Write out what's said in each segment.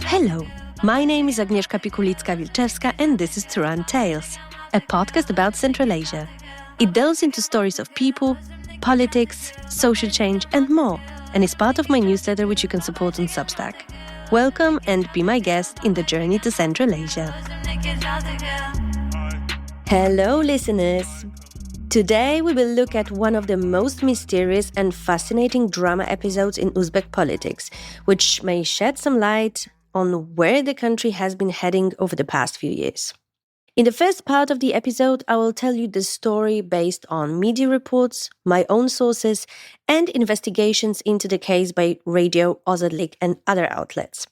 Hello, my name is Agnieszka Pikulicka-Wilczewska and this is Turan Tales, a podcast about Central Asia. It delves into stories of people, politics, social change and more, and is part of my newsletter which you can support on Substack. Welcome and be my guest in the journey to Central Asia. Hello listeners! Today we will look at one of the most mysterious and fascinating drama episodes in Uzbek politics, which may shed some light on where the country has been heading over the past few years. In the first part of the episode, I will tell you the story based on media reports, my own sources, and investigations into the case by Radio Ozadlik and other outlets.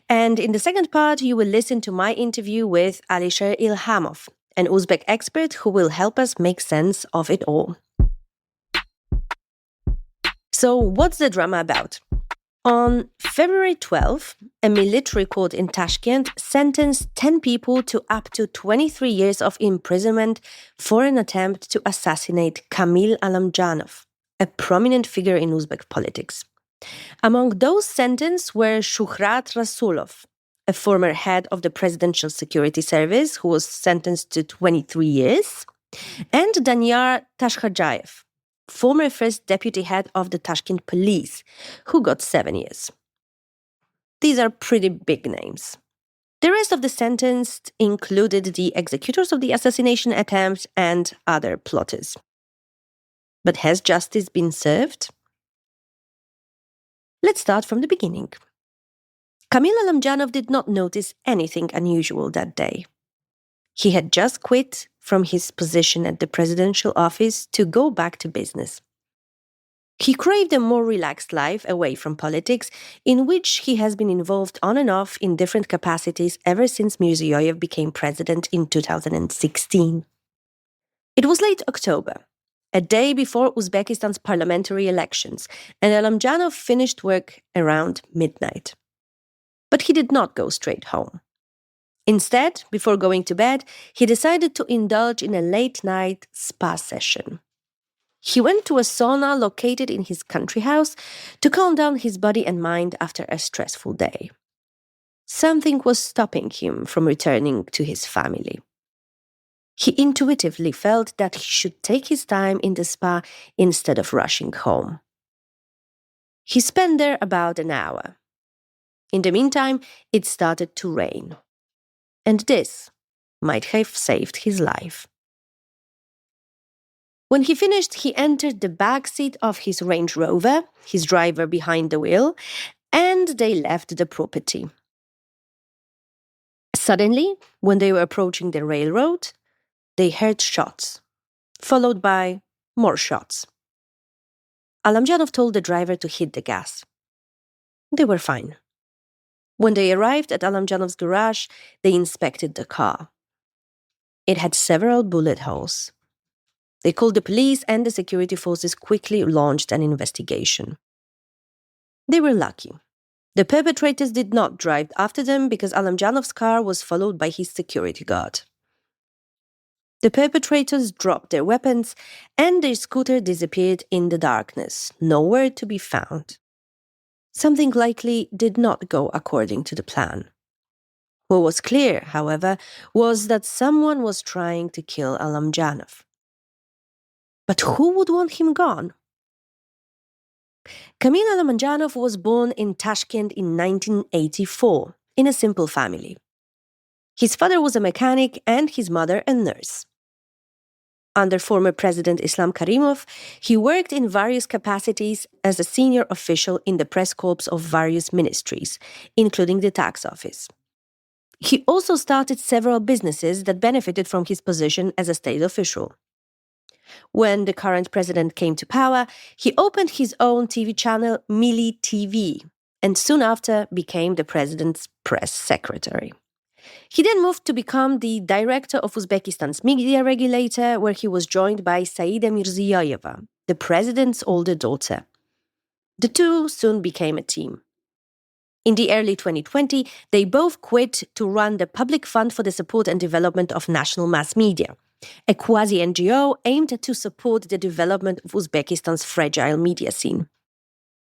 And in the second part, you will listen to my interview with Alisher Ilkhamov, an Uzbek expert who will help us make sense of it all. So, what's the drama about? On February 12, a military court in Tashkent sentenced 10 people to up to 23 years of imprisonment for an attempt to assassinate Komil Allamjanov, a prominent figure in Uzbek politics. Among those sentenced were Shuhrat Rasulov, a former head of the Presidential Security Service who was sentenced to 23 years, and Danyar Tashkhajayev, former first deputy head of the Tashkent police, who got 7 years. These are pretty big names. The rest of the sentenced included the executors of the assassination attempt and other plotters. But has justice been served? Let's start from the beginning. Komil Allamjanov did not notice anything unusual that day. He had just quit from his position at the presidential office to go back to business. He craved a more relaxed life away from politics, in which he has been involved on and off in different capacities ever since Mirziyoyev became president in 2016. It was late October, a day before Uzbekistan's parliamentary elections, and Allamjanov finished work around midnight. But he did not go straight home. Instead, before going to bed, he decided to indulge in a late-night spa session. He went to a sauna located in his country house to calm down his body and mind after a stressful day. Something was stopping him from returning to his family. He intuitively felt that he should take his time in the spa instead of rushing home. He spent there about an hour. In the meantime, it started to rain. And this might have saved his life. When he finished, he entered the back seat of his Range Rover, his driver behind the wheel, and they left the property. Suddenly, when they were approaching the railroad, they heard shots, followed by more shots. Allamjanov told the driver to hit the gas. They were fine. When they arrived at Allamjanov's garage, they inspected the car. It had several bullet holes. They called the police and the security forces quickly launched an investigation. They were lucky. The perpetrators did not drive after them because Allamjanov's car was followed by his security guard. The perpetrators dropped their weapons and their scooter disappeared in the darkness, nowhere to be found. Something likely did not go according to the plan. What was clear, however, was that someone was trying to kill Allamjanov. But who would want him gone? Komil Allamjanov was born in Tashkent in 1984, in a simple family. His father was a mechanic and his mother a nurse. Under former President Islam Karimov, he worked in various capacities as a senior official in the press corps of various ministries, including the tax office. He also started several businesses that benefited from his position as a state official. When the current president came to power, he opened his own TV channel, Mili TV, and soon after became the president's press secretary. He then moved to become the director of Uzbekistan's media regulator, where he was joined by Saida Mirziyoyeva, the president's older daughter. The two soon became a team. In the early 2020, they both quit to run the Public Fund for the Support and Development of National Mass Media, a quasi-NGO aimed to support the development of Uzbekistan's fragile media scene.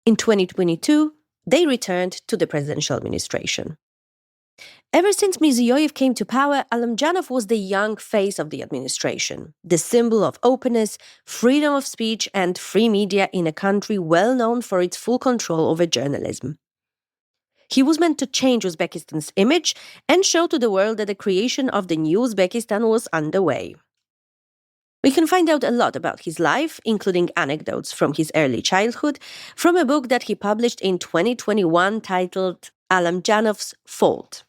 In 2022, they returned to the presidential administration. Ever since Mirziyoyev came to power, Allamjanov was the young face of the administration, the symbol of openness, freedom of speech, and free media in a country well known for its full control over journalism. He was meant to change Uzbekistan's image and show to the world that the creation of the new Uzbekistan was underway. We can find out a lot about his life, including anecdotes from his early childhood, from a book that he published in 2021 titled Allamjanov's Fault.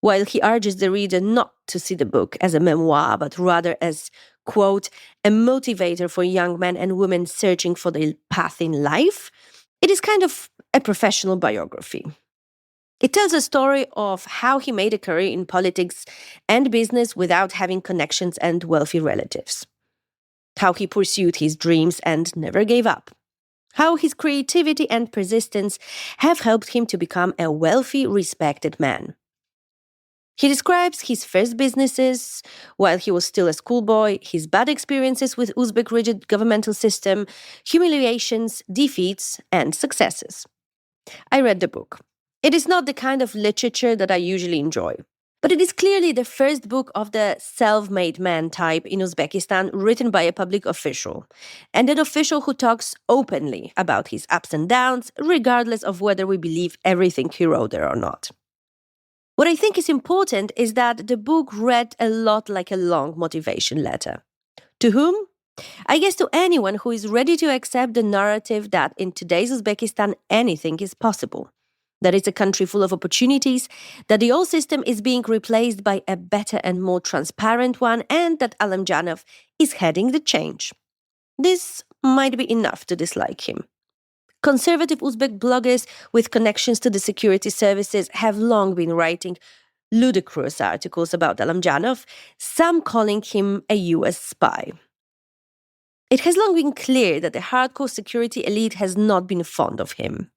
While he urges the reader not to see the book as a memoir, but rather as, quote, a motivator for young men and women searching for their path in life, it is kind of a professional biography. It tells a story of how he made a career in politics and business without having connections and wealthy relatives. How he pursued his dreams and never gave up. How his creativity and persistence have helped him to become a wealthy, respected man. He describes his first businesses while he was still a schoolboy, his bad experiences with Uzbek rigid governmental system, humiliations, defeats, and successes. I read the book. It is not the kind of literature that I usually enjoy, but it is clearly the first book of the self-made man type in Uzbekistan written by a public official, and an official who talks openly about his ups and downs, regardless of whether we believe everything he wrote there or not. What I think is important is that the book read a lot like a long motivation letter. To whom? I guess to anyone who is ready to accept the narrative that in today's Uzbekistan anything is possible, that it's a country full of opportunities, that the old system is being replaced by a better and more transparent one, and that Allamjanov is heading the change. This might be enough to dislike him. Conservative Uzbek bloggers with connections to the security services have long been writing ludicrous articles about Allamjanov, some calling him a US spy. It has long been clear that the hardcore security elite has not been fond of him.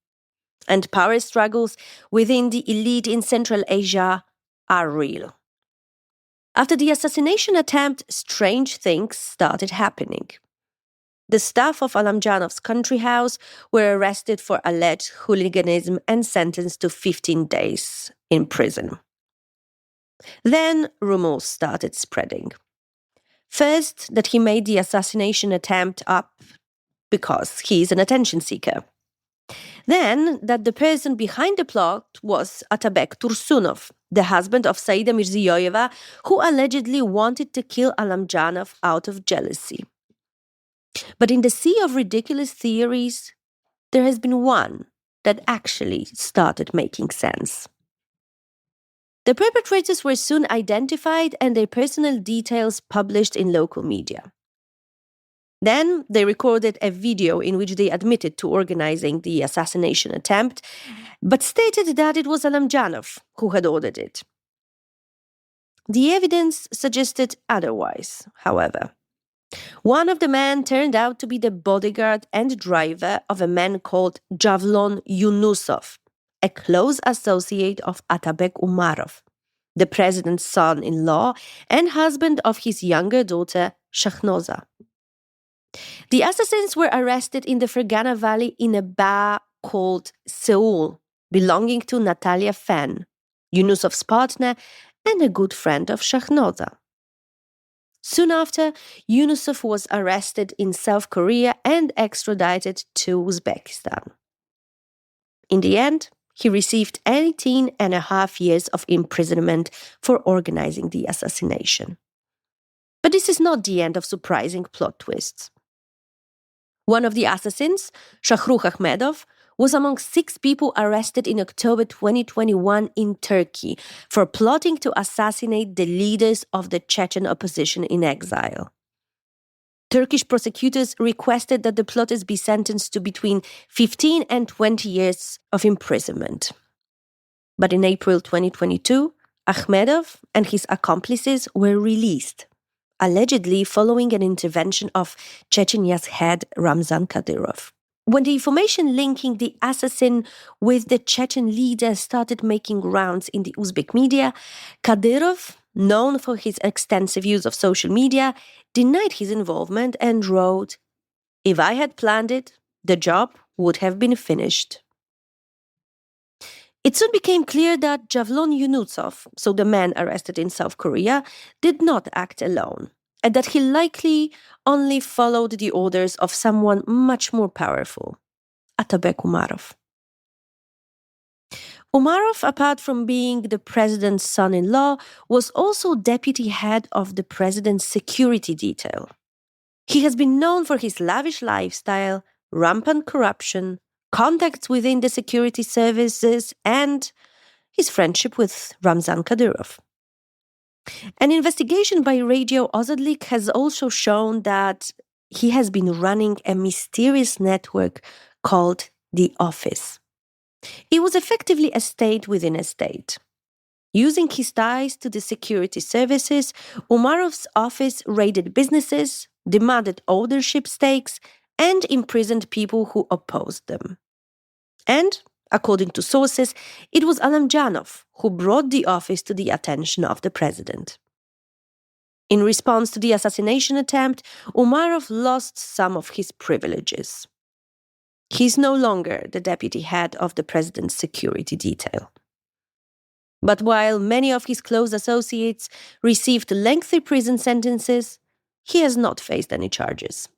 And power struggles within the elite in Central Asia are real. After the assassination attempt, strange things started happening. The staff of Allamjanov's country house were arrested for alleged hooliganism and sentenced to 15 days in prison. Then rumors started spreading. First, that he made the assassination attempt up because he is an attention seeker. Then, that the person behind the plot was Atabek Tursunov, the husband of Saida Mirziyoyeva, who allegedly wanted to kill Allamjanov out of jealousy. But in the sea of ridiculous theories, there has been one that actually started making sense. The perpetrators were soon identified and their personal details published in local media. Then they recorded a video in which they admitted to organizing the assassination attempt, but stated that it was Allamjanov who had ordered it. The evidence suggested otherwise, however. One of the men turned out to be the bodyguard and driver of a man called Javlon Yunusov, a close associate of Atabek Umarov, the president's son-in-law and husband of his younger daughter, Shahnoza. The assassins were arrested in the Fergana Valley in a bar called Seoul, belonging to Natalia Fan, Yunusov's partner and a good friend of Shahnoza. Soon after, Yunusov was arrested in South Korea and extradited to Uzbekistan. In the end, he received 18.5 years of imprisonment for organizing the assassination. But this is not the end of surprising plot twists. One of the assassins, Shahrukh Ahmedov, was among 6 people arrested in October 2021 in Turkey for plotting to assassinate the leaders of the Chechen opposition in exile. Turkish prosecutors requested that the plotters be sentenced to between 15 and 20 years of imprisonment. But in April 2022, Ahmedov and his accomplices were released, allegedly following an intervention of Chechenia's head Ramzan Kadyrov. When the information linking the assassin with the Chechen leader started making rounds in the Uzbek media, Kadyrov, known for his extensive use of social media, denied his involvement and wrote, "If I had planned it, the job would have been finished. It soon became clear that Javlon Yunutsov, so the man arrested in South Korea, did not act alone, and that he likely only followed the orders of someone much more powerful, Atabek Umarov. Umarov, apart from being the president's son-in-law, was also deputy head of the president's security detail. He has been known for his lavish lifestyle, rampant corruption, contacts within the security services, and his friendship with Ramzan Kadyrov. An investigation by Radio Ozadlik has also shown that he has been running a mysterious network called The Office. It was effectively a state within a state. Using his ties to the security services, Umarov's office raided businesses, demanded ownership stakes, and imprisoned people who opposed them. And, according to sources, it was Allamjanov who brought the office to the attention of the president. In response to the assassination attempt, Umarov lost some of his privileges. He is no longer the deputy head of the president's security detail. But while many of his close associates received lengthy prison sentences, he has not faced any charges.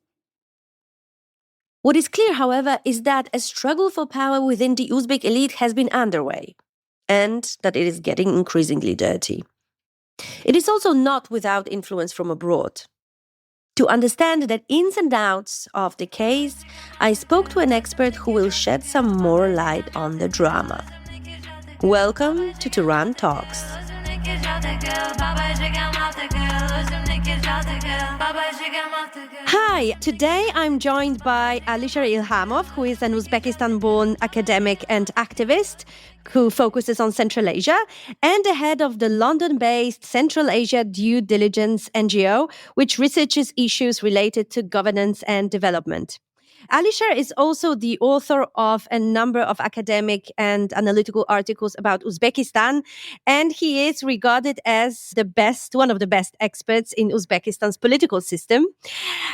What is clear, however, is that a struggle for power within the Uzbek elite has been underway, and that it is getting increasingly dirty. It is also not without influence from abroad. To understand the ins and outs of the case, I spoke to an expert who will shed some more light on the drama. Welcome to Tehran Talks. Hi, today I'm joined by Alisher Ilkhamov, who is an Uzbekistan-born academic and activist who focuses on Central Asia, and the head of the London-based Central Asia Due Diligence NGO, which researches issues related to governance and development. Alisher is also the author of a number of academic and analytical articles about Uzbekistan, and he is regarded as one of the best experts in Uzbekistan's political system.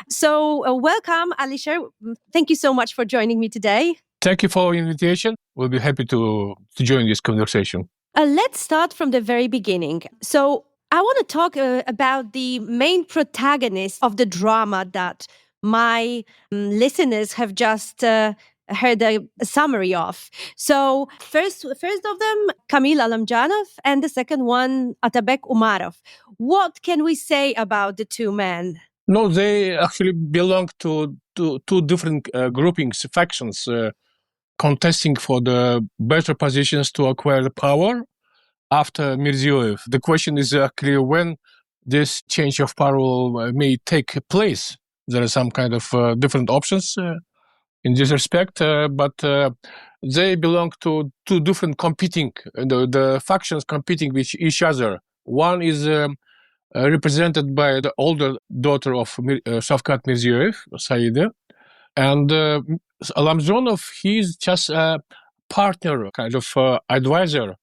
So welcome, Alisher. Thank you so much for joining me today. Thank you for the invitation. We'll be happy to join this conversation. Let's start from the very beginning. So I want to talk about the main protagonist of the drama that my listeners have just heard a summary of. So first of them, Komil Allamjanov, and the second one, Atabek Umarov. What can we say about the two men? No, they actually belong to two different groupings, factions, contesting for the better positions to acquire the power after Mirziyoyev. The question is clear when this change of power may take place. There are some kind of different options in this respect, but they belong to two different competing, the factions competing with each other. One is represented by the older daughter of Shavkat Mirziyoyev, Saida, and Allamjanov, he is just a partner, kind of advisor,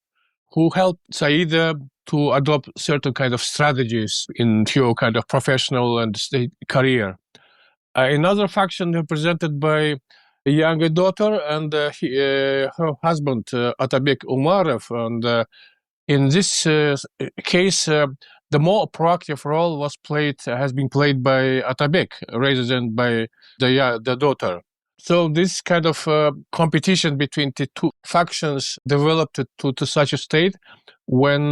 who helped Saida to adopt certain kind of strategies in her kind of professional and state career. Another faction represented by a younger daughter and her husband, Atabek Umarov. And in this case, the more proactive role has been played by Atabek rather than by the daughter. So this kind of competition between the two factions developed to such a state when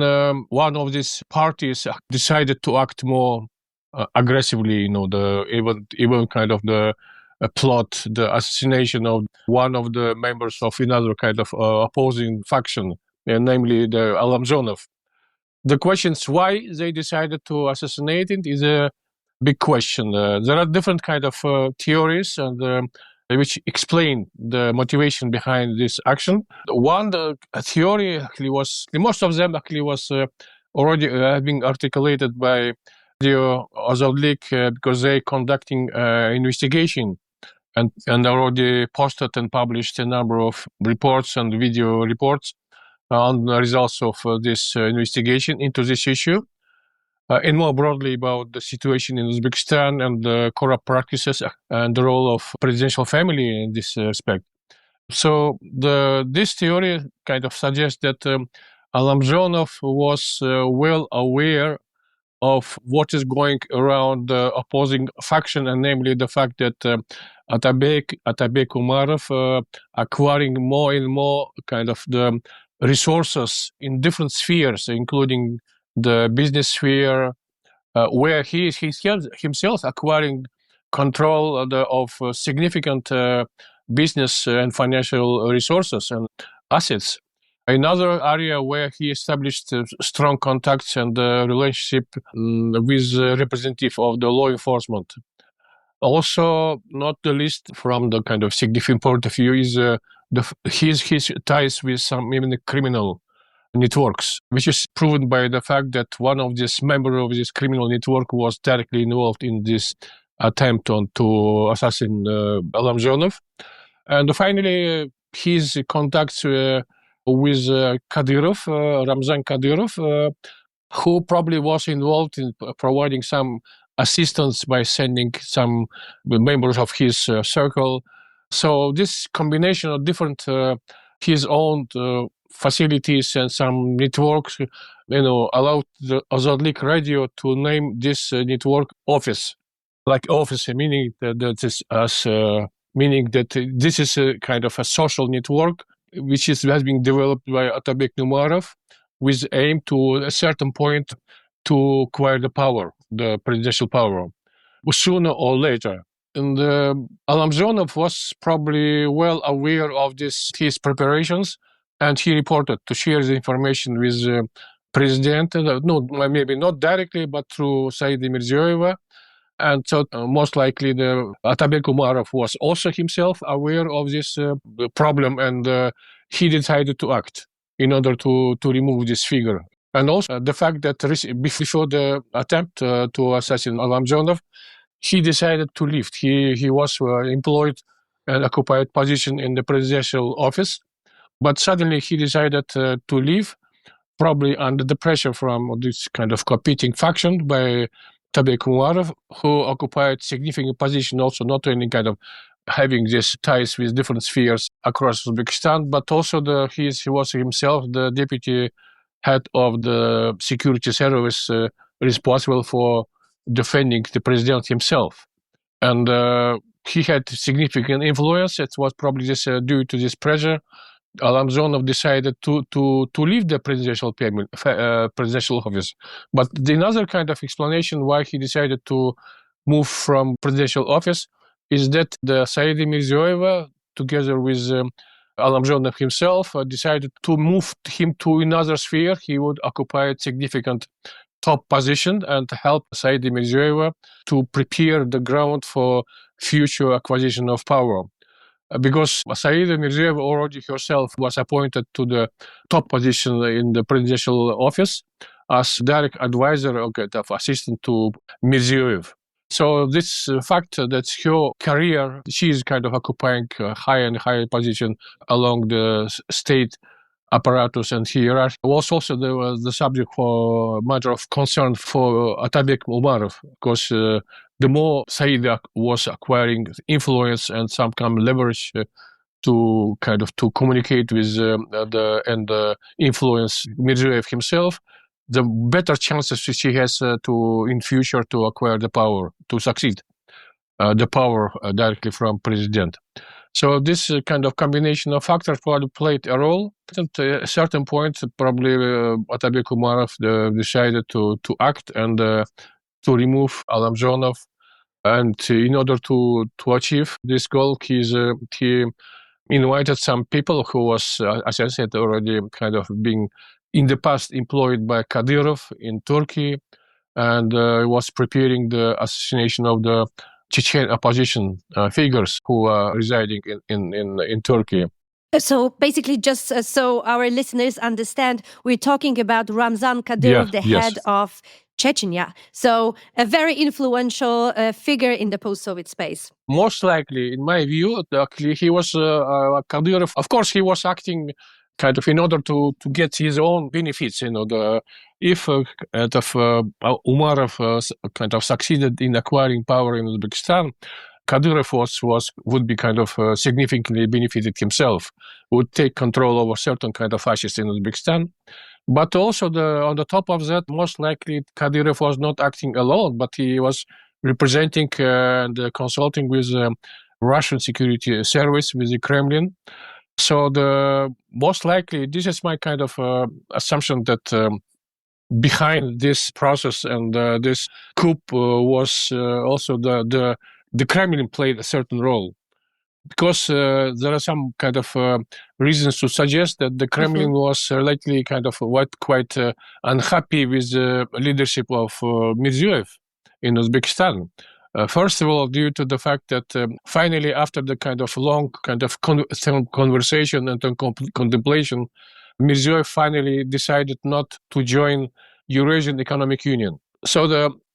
one of these parties decided to act more aggressively, even kind of the plot, the assassination of one of the members of another kind of opposing faction, namely the Allamjanov. The questions why they decided to assassinate it is a big question. There are different kind of theories and which explain the motivation behind this action. One theory actually was, most of them actually was already being articulated by the Ozadlik because they conducting investigation and already posted and published a number of reports and video reports on the results of this investigation into this issue. And more broadly about the situation in Uzbekistan and the corrupt practices and the role of presidential family in this respect. So this theory kind of suggests that Allamjanov was well aware of what is going around the opposing faction, and namely the fact that Atabek Umarov acquiring more and more kind of the resources in different spheres, including the business sphere, where he is himself acquiring control of significant business and financial resources and assets. Another area where he established strong contacts and relationship with representative of the law enforcement. Also, not the least from the kind of significant point of view is his ties with some even criminal networks, which is proven by the fact that one of these members of this criminal network was directly involved in this attempt to assassinate Allamjanov. And finally, his contacts with Kadyrov, Ramzan Kadyrov, who probably was involved in providing some assistance by sending some members of his circle. So this combination of different his own facilities and some networks, allowed the Ozodlik Radio to name this network office, like office, meaning that this as meaning that this is a kind of a social network which has been developed by Atabek Numarov with aim to a certain point to acquire the power, the presidential power, sooner or later. And Allamjanov was probably well aware of his preparations, and he reported to share the information with the president, no, maybe not directly, but through Saida Mirziyoyeva. And so most likely the Atabek Umarov was also himself aware of this problem, and he decided to act in order to remove this figure. And also the fact that before the attempt to assassinate Allamjanov, he decided to leave. He was employed and occupied position in the presidential office, but suddenly he decided to leave, probably under the pressure from this kind of competing faction by Atabek Umarov, who occupied significant position also not only kind of having these ties with different spheres across Uzbekistan, but also he was himself the deputy head of the security service responsible for defending the president himself. And he had significant influence. It was probably just due to this pressure. Allamjanov decided to leave the presidential office. But another kind of explanation why he decided to move from presidential office is that the Saida Mirziyoyeva, together with Allamjanov himself, decided to move him to another sphere. He would occupy a significant top position and help Saida Mirziyoyeva to prepare the ground for future acquisition of power. Because Saida Mirziyoyeva already herself was appointed to the top position in the presidential office as direct advisor of assistant to Mirziyoyev. So this fact that her career, she is kind of occupying a higher and higher position along the state apparatus and hierarchy was also the subject for matter of concern for Atabek Umarov, because the more Saida was acquiring influence and some kind of leverage to communicate with and influence Mirziyoyev himself, the better chances she has to in future to acquire the power, to succeed the power directly from president. So this kind of combination of factors probably played a role. At a certain point, probably Atabek Umarov decided to act and to remove Allamjanov. And in order to achieve this goal, he invited some people who was, as I said, already kind of being in the past employed by Kadyrov in Turkey, and was preparing the assassination of the Chechen opposition figures who are residing in Turkey. So basically, just so our listeners understand, we're talking about Ramzan Kadyrov, the head of Chechnya. So a very influential figure in the post-Soviet space. Most likely, in my view, actually, he was Kadyrov. Of course, he was acting kind of in order to get his own benefits. If Umarov kind of succeeded in acquiring power in Uzbekistan, Kadyrov would be kind of significantly benefited himself, would take control over certain kind of fascists in Uzbekistan. But also on the top of that, most likely Kadyrov was not acting alone, but he was representing and consulting with Russian security service, with the Kremlin. So most likely, this is my kind of assumption that behind this process and this coup was also the Kremlin played a certain role, because there are some kind of reasons to suggest that the Kremlin was lately kind of quite unhappy with the leadership of Mirziyoyev in Uzbekistan. First of all, due to the fact that finally, after the kind of long kind of conversation and contemplation, Mirziyoyev finally decided not to join Eurasian Economic Union. So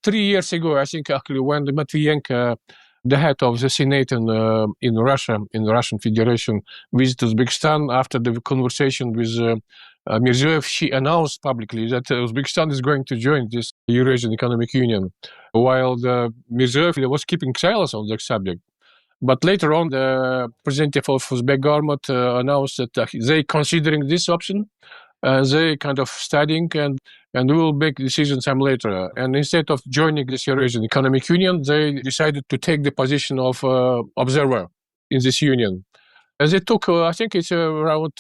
3 years ago, I think actually when Matvienko, the head of the Senate in Russia, in the Russian Federation, visited Uzbekistan after the conversation with Mirziyoyev, she announced publicly that Uzbekistan is going to join this Eurasian Economic Union, while Mirziyoyev was keeping silence on the subject. But later on, the representative of Uzbek government announced that they considering this option. They kind of studying and we will make decisions some later. And instead of joining this Eurasian Economic Union, they decided to take the position of observer in this union. As it took, I think it's around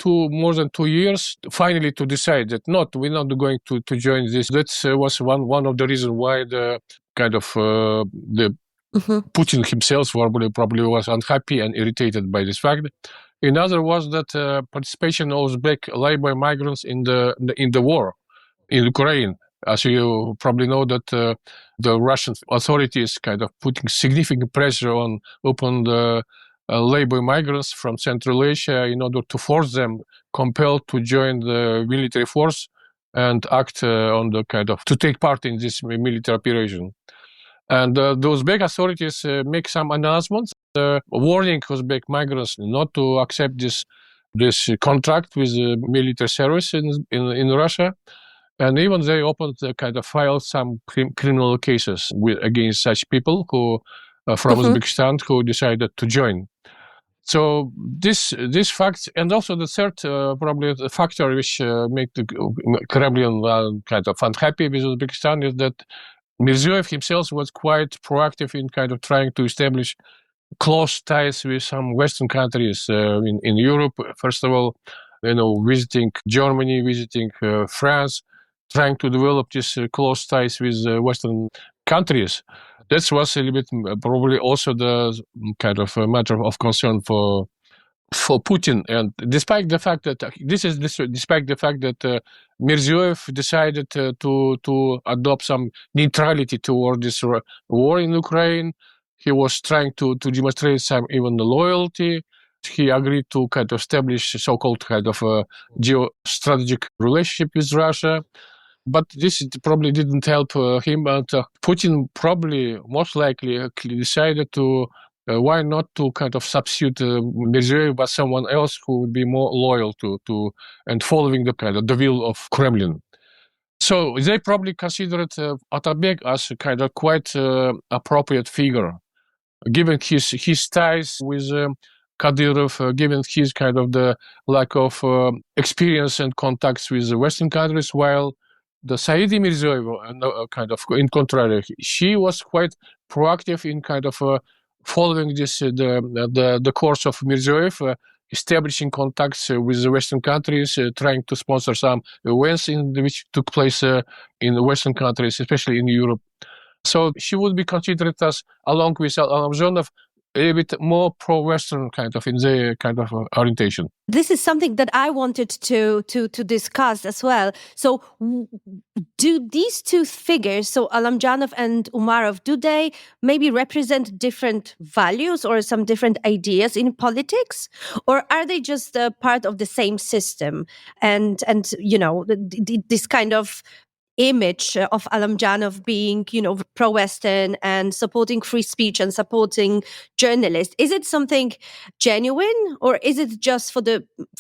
more than 2 years, finally to decide that we're not going to join this. That was one of the reasons why the kind of Putin himself probably was unhappy and irritated by this fact. Another was that participation of Uzbek labor migrants in the war in Ukraine. As you probably know, that the Russian authorities kind of putting significant pressure upon the labor migrants from Central Asia in order to force them, compelled to join the military force and act on the kind of to take part in this military operation. And the Uzbek authorities make some announcements warning Uzbek migrants not to accept this contract with the military service in Russia. And even they opened kind of filed some criminal cases against such people who from Uzbekistan who decided to join. So this facts, and also the third probably the factor which make the Kremlin kind of unhappy with Uzbekistan is that Mirziyoyev himself was quite proactive in kind of trying to establish close ties with some Western countries in Europe. First of all, visiting Germany, visiting France, trying to develop these close ties with Western countries. That was a little bit probably also the kind of a matter of concern for Putin. And despite the fact that Mirziyoyev decided to adopt some neutrality toward this war in Ukraine, he was trying to demonstrate some even loyalty. He agreed to kind of establish so-called kind of a geostrategic relationship with Russia. But this probably didn't help him. And Putin probably, most likely, decided to why not to kind of substitute Mirziyoyev by someone else who would be more loyal to and following the kind of the will of Kremlin. So they probably considered Atabek as a kind of quite appropriate figure, given his ties with Kadyrov, given his kind of the lack of experience and contacts with the Western countries, while the Saidi Mirziyoyev, kind of in contrary, she was quite proactive in kind of following this the course of Mirziyoyev, establishing contacts with the Western countries, trying to sponsor some events which took place in the Western countries, especially in Europe. So she would be considered as, along with Allamjanov, a bit more pro-Western kind of in their kind of orientation. This is something that I wanted to discuss as well. So do these two figures, so Allamjanov and Umarov, do they maybe represent different values or some different ideas in politics? Or are they just a part of the same system? And this kind of image of Allamjanov being, pro-Western and supporting free speech and supporting journalists. Is it something genuine, or is it just for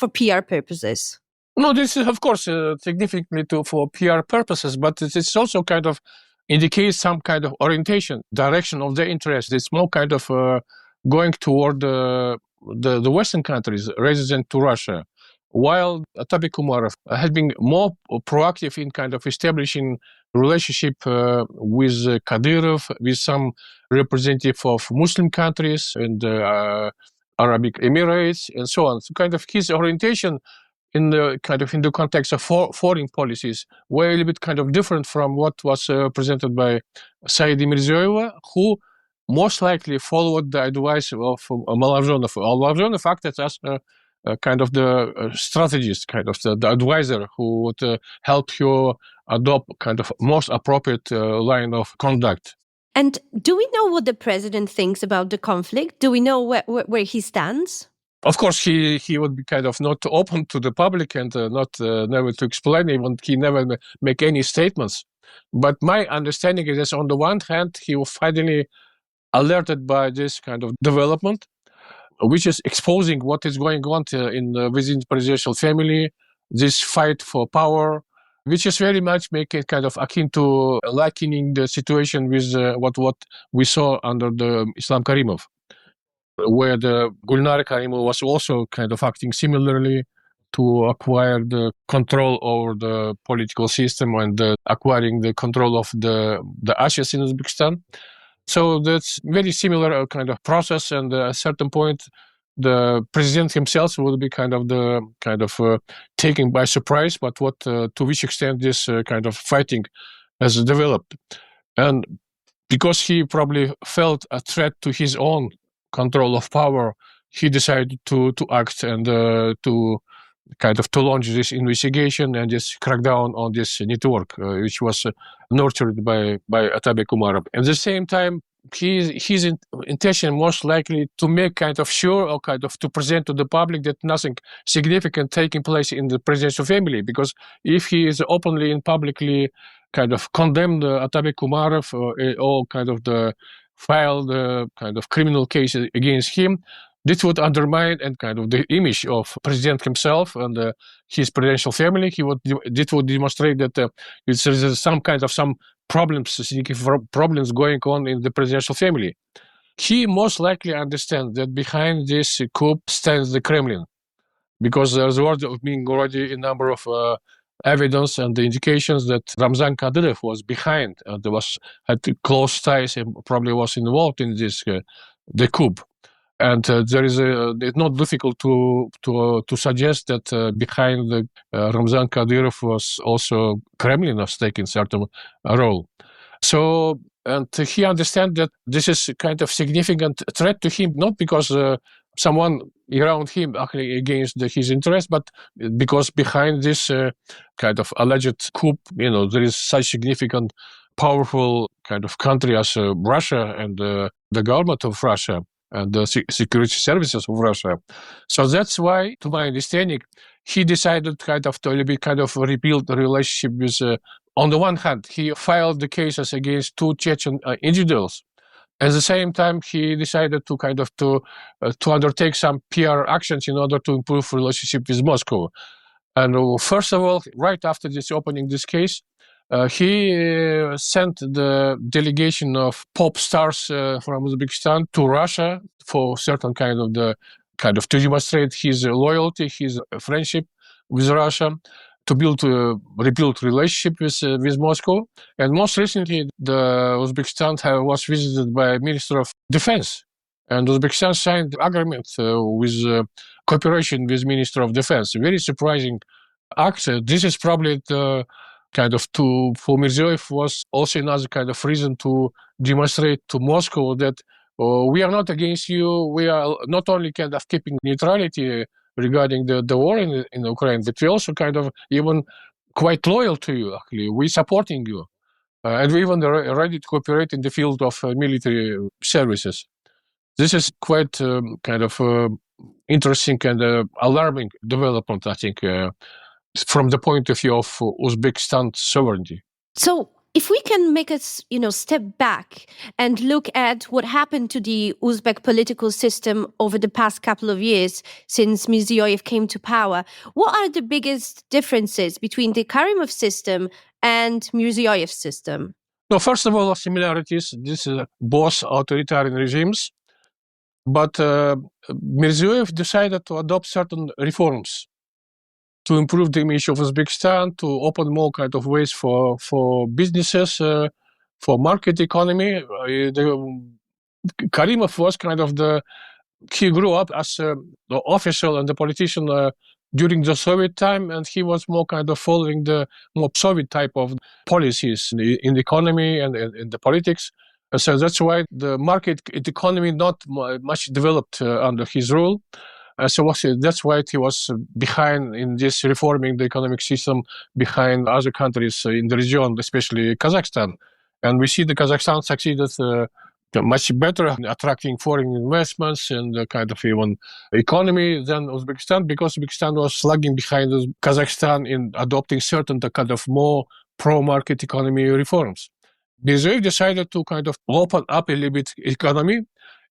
PR purposes? No, this is of course significantly for PR purposes, but it's also kind of indicates some kind of orientation, direction of their interest. It's more kind of going toward the Western countries rather than to Russia. While Atabe Umarov has been more proactive in kind of establishing relationship with Kadyrov, with some representative of Muslim countries and Arabic Emirates and so on. So kind of his orientation in the context of foreign policies were a little bit kind of different from what was presented by Saida Mirziyoyeva, who most likely followed the advice of Allamjanov. Allamjanov acted as kind of the strategist, kind of the advisor who would help you adopt kind of most appropriate line of conduct. And do we know what the president thinks about the conflict? Do we know where he stands? Of course, he would be kind of not open to the public and not never to explain. Even he never make any statements. But my understanding is that on the one hand, he was finally alerted by this kind of development, which is exposing what is going on within the presidential family, this fight for power, which is very much making kind of akin to likening the situation with what we saw under the Islam Karimov, where the Gulnara Karimov was also kind of acting similarly to acquire the control over the political system and acquiring the control of the ashes in Uzbekistan. So that's very similar kind of process, and at a certain point, the president himself will be kind of taken by surprise. But to which extent this kind of fighting has developed, and because he probably felt a threat to his own control of power, he decided to act and to launch this investigation and just crack down on this network, which was nurtured by Atabe Umarov. At the same time, his intention most likely to make kind of sure or kind of to present to the public that nothing significant taking place in the presidential family, because if he is openly and publicly kind of condemned Atabe Umarov or kind of filed kind of criminal cases against him, this would undermine and kind of the image of president himself and his presidential family. This would demonstrate that there's some problems going on in the presidential family. He most likely understands that behind this coup stands the Kremlin, because there's already a number of evidence and the indications that Ramzan Kadyrov was behind and had close ties and probably was involved in this the coup. And it's not difficult to suggest that behind the Ramzan Kadyrov was also Kremlin was taking certain role. So, and he understands that this is a kind of significant threat to him, not because someone around him actually against his interest, but because behind this kind of alleged coup, there is such significant, powerful kind of country as Russia and the government of Russia and the security services of Russia. So that's why, to my understanding, he decided to rebuild the relationship with, on the one hand, he filed the cases against two Chechen individuals. At the same time, he decided to undertake some PR actions in order to improve relationship with Moscow. And first of all, right after opening this case, he sent the delegation of pop stars from Uzbekistan to Russia for certain to demonstrate his loyalty, his friendship with Russia, to rebuild relationship with Moscow. And most recently, the Uzbekistan was visited by Minister of Defense, and Uzbekistan signed agreement with cooperation with Minister of Defense. A very surprising act. This is probably the for Mirziyoyev was also another kind of reason to demonstrate to Moscow that we are not against you. We are not only keeping neutrality regarding the war in Ukraine, but we also even quite loyal to you. Actually, we're supporting you, and we even ready to cooperate in the field of military services. This is quite interesting and alarming development, I think, from the point of view of Uzbekistan's sovereignty. So if we can make us, step back and look at what happened to the Uzbek political system over the past couple of years since Mirziyoyev came to power, what are the biggest differences between the Karimov system and Mirziyoyev's system? No, first of all, similarities. This is both authoritarian regimes, but Mirziyoyev decided to adopt certain reforms to improve the image of Uzbekistan, to open more kind of ways for businesses, for market economy. Karimov was kind of he grew up as the official and the politician during the Soviet time, and he was more kind of following the more Soviet type of policies in the economy and in the politics. So that's why the market economy not much developed under his rule. That's why he was behind in this reforming the economic system behind other countries in the region, especially Kazakhstan. And we see the Kazakhstan succeeded much better attracting foreign investments and the kind of even economy than Uzbekistan, because Uzbekistan was lagging behind Kazakhstan in adopting certain kind of more pro-market economy reforms. Mirziyoyev decided to kind of open up a little bit economy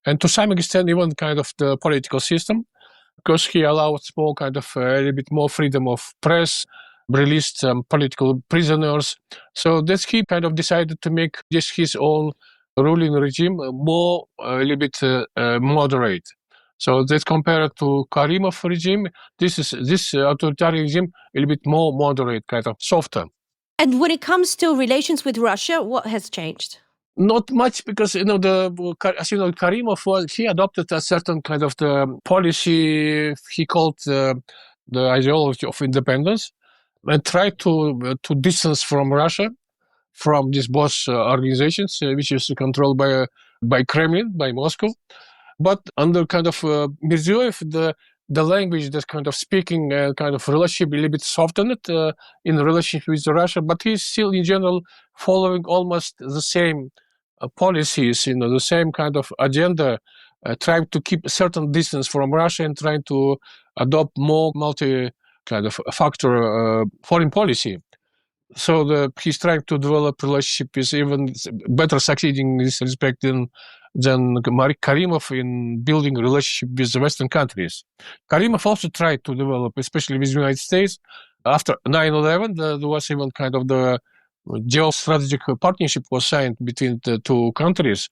and to some extent even kind of the political system, because he allowed more kind of a little bit more freedom of press, released political prisoners. So that's he kind of decided to make this his own ruling regime more a little bit moderate. So that's compared to Karimov regime. This authoritarian regime a little bit more moderate, kind of softer. And when it comes to relations with Russia, what has changed? Not much, because as you know, Karimov he adopted a certain kind of the policy he called the ideology of independence, and tried to distance from Russia, from these both organizations, which is controlled by Kremlin, by Moscow. But under kind of Mirziyoyev, the language, that kind of speaking kind of relationship a little bit softened in relationship with Russia, but he's still in general following almost the same policies, the same kind of agenda, trying to keep a certain distance from Russia and trying to adopt more multi kind of factor foreign policy. So he's trying to develop relationship with even better succeeding in this respect than Karimov in building relationship with the Western countries. Karimov also tried to develop, especially with the United States. After 9/11, there was even kind of the geostrategic partnership was signed between the two countries.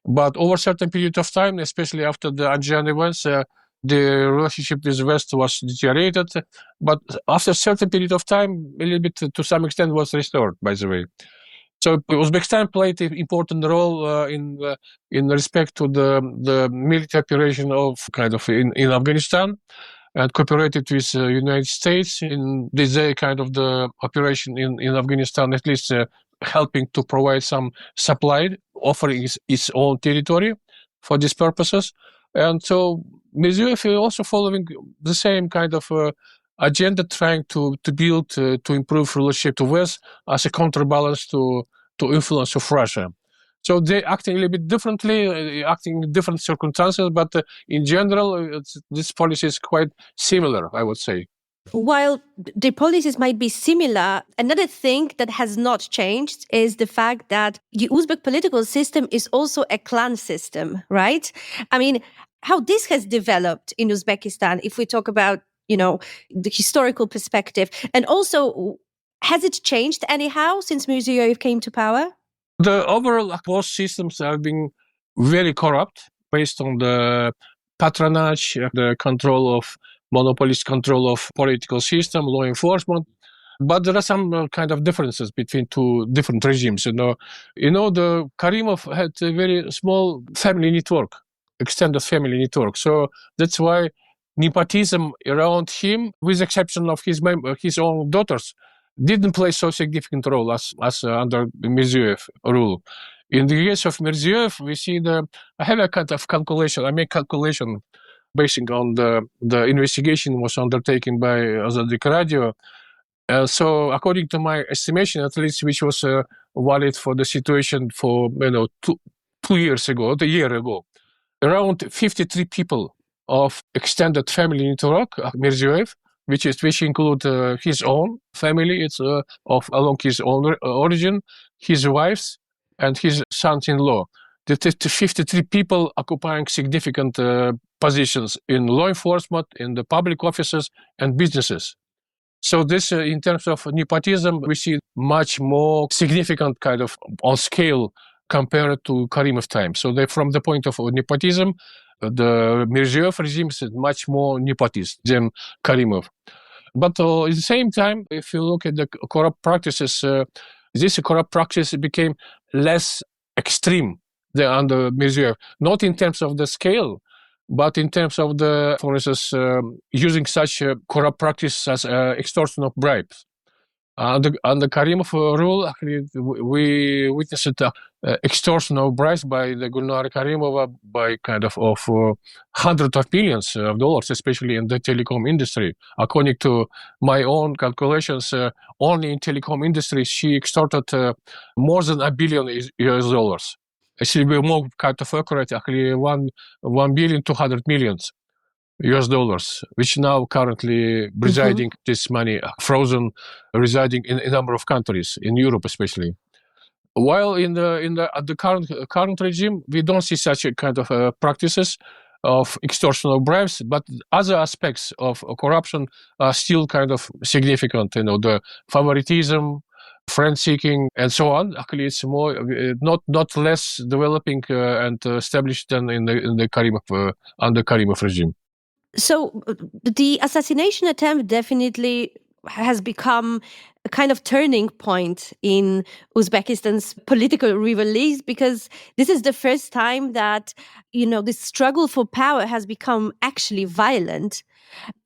But over a certain period of time, especially after the Anjan events, the relationship with the West was deteriorated. But after a certain period of time, a little bit to some extent was restored, by the way. So Uzbekistan played an important role in respect to the military operation of kind of in Afghanistan, and cooperated with the United States in this kind of the operation in Afghanistan, at least helping to provide some supply, offering its own territory for these purposes. And so Mirziyoyev is also following the same kind of agenda, trying to build, to improve relationship to West as a counterbalance to influence of Russia. So they acting a little bit differently, acting in different circumstances, but in general, this policy is quite similar, I would say. While the policies might be similar, another thing that has not changed is the fact that the Uzbek political system is also a clan system, right? I mean, how this has developed in Uzbekistan, if we talk about, the historical perspective, and also, has it changed anyhow since Mirziyoyev came to power? The overall both systems have been very corrupt, based on the patronage, the control of monopolist control of political system, law enforcement. But there are some kind of differences between two different regimes. The Karimov had a very small family network, extended family network. So that's why nepotism around him, with exception of his own daughters, didn't play so significant role as under Mirziyoyev rule. In the case of Mirziyoyev, we see I have a kind of calculation. I make calculation based on the investigation was undertaken by Azadik Radio. So according to my estimation, at least, which was valid for the situation for 2 years ago, a year ago, around 53 people of extended family network, Mirziyoyev, which include his own family, it's along his own origin, his wives, and his sons-in-law. The 53 people occupying significant positions in law enforcement, in the public offices and businesses. So this, in terms of nepotism, we see much more significant kind of on scale compared to Karimov time. So from the point of nepotism, the Mirziyoyev regime is much more nepotist than Karimov. But at the same time, if you look at the corrupt practices, this corrupt practice became less extreme than under Mirziyoyev, not in terms of the scale, but in terms of the, for instance, using such corrupt practice as extortion of bribes. Under Karimov rule, actually, we witnessed extortion of bribes by the Gulnara Karimova by kind of hundreds of millions of dollars, especially in the telecom industry. According to my own calculations, only in telecom industry, she extorted more than $1 billion US. It should be more kind of accurate, actually, 1,200 million US dollars, which now currently residing this money frozen, residing in a number of countries in Europe, especially. While in the current regime, we don't see such a kind of practices of extortion of bribes, but other aspects of corruption are still kind of significant. The favoritism, friend-seeking, and so on. Actually, it's more not less developing and established than in the Karimov under Karimov regime. So the assassination attempt definitely has become a kind of turning point in Uzbekistan's political rivalries, because this is the first time that, this struggle for power has become actually violent.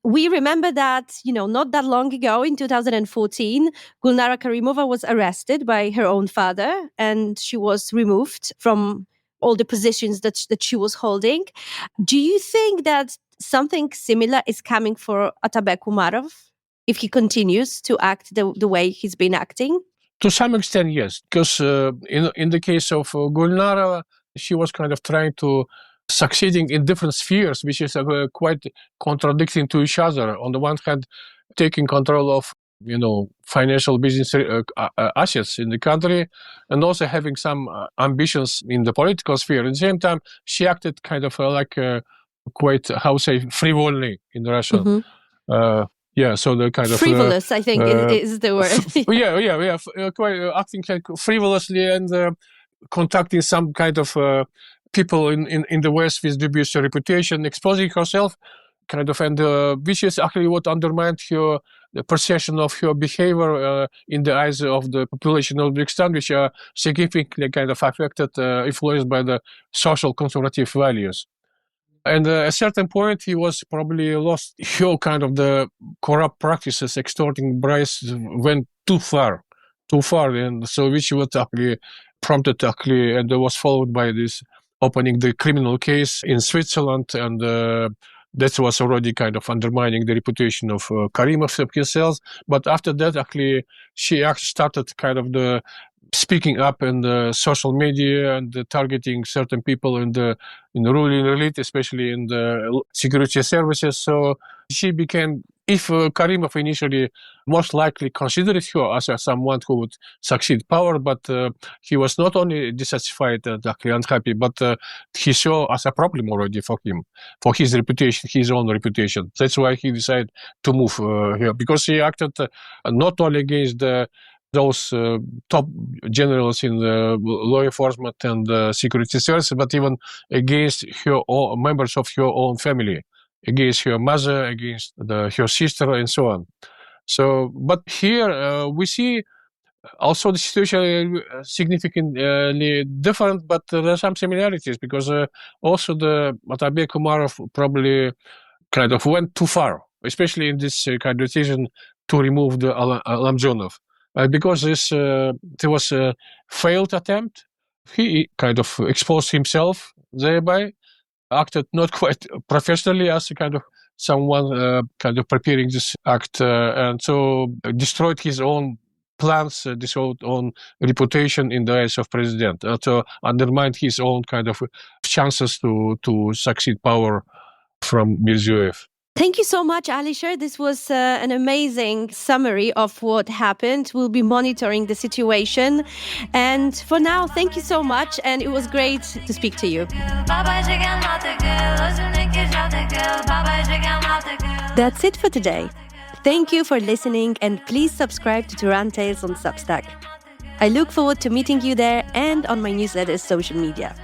We remember that, not that long ago in 2014, Gulnara Karimova was arrested by her own father and she was removed from all the positions that she was holding. Do you think that something similar is coming for Atabek Umarov if he continues to act the way he's been acting? To some extent, yes, because in the case of Gulnara, she was kind of trying to succeeding in different spheres, which is quite contradicting to each other. On the one hand, taking control of financial business assets in the country, and also having some ambitions in the political sphere. At the same time, she acted kind of quite, frivolity in Russian. So the kind of frivolous, I think, is the word. Quite acting like frivolously and contacting some kind of people in the West with dubious reputation, exposing herself, kind of, and which is actually what undermined the perception of her behavior in the eyes of the population of Uzbekistan, which are significantly kind of affected, influenced by the social conservative values. And at a certain point, he was probably lost. Her kind of the corrupt practices, extorting bribes, went too far, and so which was actually prompted and was followed by this opening the criminal case in Switzerland, and that was already kind of undermining the reputation of Karimov himself. But after that, actually, she actually started kind of the speaking up in the social media and targeting certain people in the ruling elite, especially in the security services. So she became, if Karimov initially most likely considered her as someone who would succeed power, but he was not only dissatisfied and actually unhappy, but he saw as a problem already for him, for his reputation, his own reputation. That's why he decided to move here, because he acted not only against those top generals in the law enforcement and security service, but even against members of her own family, against her mother, against her sister, and so on. So, but here we see also the situation significantly different, but there are some similarities, because also the Atabek Umarov probably kind of went too far, especially in this kind of decision to remove the Allamjanov. Because there was a failed attempt, he kind of exposed himself thereby, acted not quite professionally as a kind of someone kind of preparing this act, and so destroyed his own plans, his own reputation in the eyes of president, to undermine his own kind of chances to succeed power from Mirziyoyev. Thank you so much, Alisher. This was an amazing summary of what happened. We'll be monitoring the situation. And for now, thank you so much. And it was great to speak to you. That's it for today. Thank you for listening, and please subscribe to Turan Tales on Substack. I look forward to meeting you there and on my newsletter's social media.